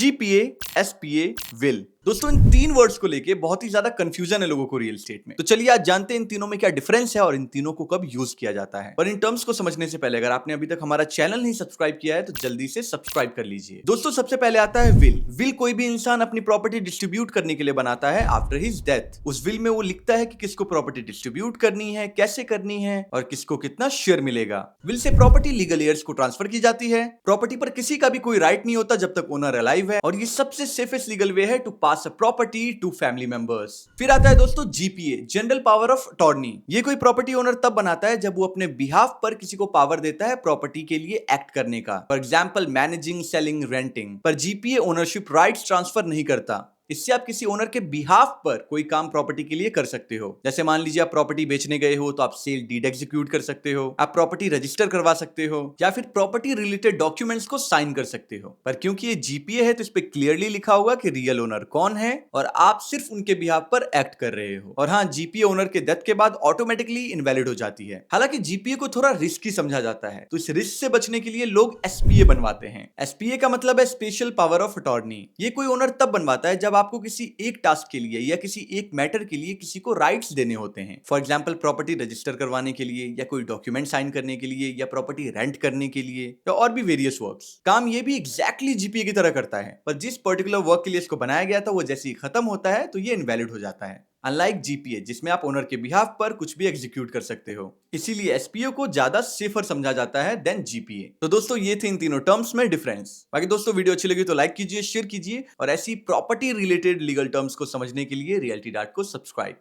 GPA, SPA, will. दोस्तों इन तीन words को लेके बहुत ही ज्यादा कंफ्यूजन है लोगों को रियल एस्टेट में। तो चलिए आज जानते हैं इन तीनों में क्या डिफरेंस है और इन तीनों को कब यूज किया जाता है। और इन टर्म्स को समझने से पहले अगर आपने अभी तक हमारा चैनल नहीं सब्सक्राइब किया है तो जल्दी से सब्सक्राइब कर लीजिए। दोस्तों सबसे पहले आता है विल। विल कोई भी इंसान अपनी प्रॉपर्टी डिस्ट्रीब्यूट करने के लिए बनाता है आफ्टर हिज डेथ। उस विल में वो लिखता है कि किसको प्रॉपर्टी डिस्ट्रीब्यूट करनी है, कैसे करनी है और किसको कितना शेयर मिलेगा। विल से प्रॉपर्टी लीगल एयर्स को ट्रांसफर की जाती है। प्रॉपर्टी पर किसी का भी कोई राइट नहीं होता जब तक ओनर अलाइव है और ये सबसे सेफेस्ट लीगल वे है to pass a property to family members. फिर आता है दोस्तों GPA, general power of attorney. ये कोई प्रॉपर्टी ओनर तब बनाता है जब वो अपने बिहाफ पर किसी को पावर देता है प्रॉपर्टी के लिए एक्ट करने का, for example managing, selling, renting. पर जीपीए ओनरशिप राइट्स ट्रांसफर नहीं करता। इससे आप किसी ओनर के बिहाफ पर कोई काम प्रॉपर्टी के लिए कर सकते हो। जैसे मान लीजिए आप प्रॉपर्टी बेचने गए हो तो आप सेल डीड एग्जीक्यूट कर सकते हो, आप प्रॉपर्टी रजिस्टर करवा सकते हो या फिर प्रॉपर्टी रिलेटेड डॉक्यूमेंट्स को साइन कर सकते हो। पर क्योंकि ये जीपीए है तो इस पे क्लियरली लिखा होगा कि रियल ओनर कौन है और आप सिर्फ उनके बिहाफ पर एक्ट कर रहे हो। और हाँ, जीपीए ओनर के डेथ के बाद ऑटोमेटिकली इनवैलिड हो जाती है। हालांकि जीपीए को थोड़ा रिस्की समझा जाता है तो इस रिस्क से बचने के लिए लोग एसपीए बनवाते हैं। एसपीए का मतलब है स्पेशल पावर ऑफ अटॉर्नी। ये कोई ओनर तब बनवाता है जब आपको किसी एक टास्क के लिए या किसी एक मैटर के लिए किसी को राइट्स देने होते हैं। फॉर एग्जांपल प्रॉपर्टी रजिस्टर करवाने के लिए या कोई डॉक्यूमेंट साइन करने के लिए या प्रॉपर्टी रेंट करने के लिए या और भी वेरियस वर्क्स। काम ये भी एग्जैक्टली जीपीए की तरह करता है, पर जिस पर्टिकुलर वर्क के लिए इसको बनाया गया था वो जैसे ही खत्म होता है तो ये इनवैलिड हो जाता है। अनलाइक जीपीए जिसमें आप ओनर के बिहाफ पर कुछ भी एग्जीक्यूट कर सकते हो, इसीलिए एसपीओ को ज्यादा सेफर समझा जाता है देन जीपीए। तो दोस्तों ये थे इन तीनों टर्म्स में डिफरेंस। बाकी दोस्तों वीडियो अच्छी लगी तो लाइक कीजिए, शेयर कीजिए और ऐसी प्रॉपर्टी रिलेटेड लीगल टर्म्स को समझने के लिए रियलिटी डॉट को सब्सक्राइब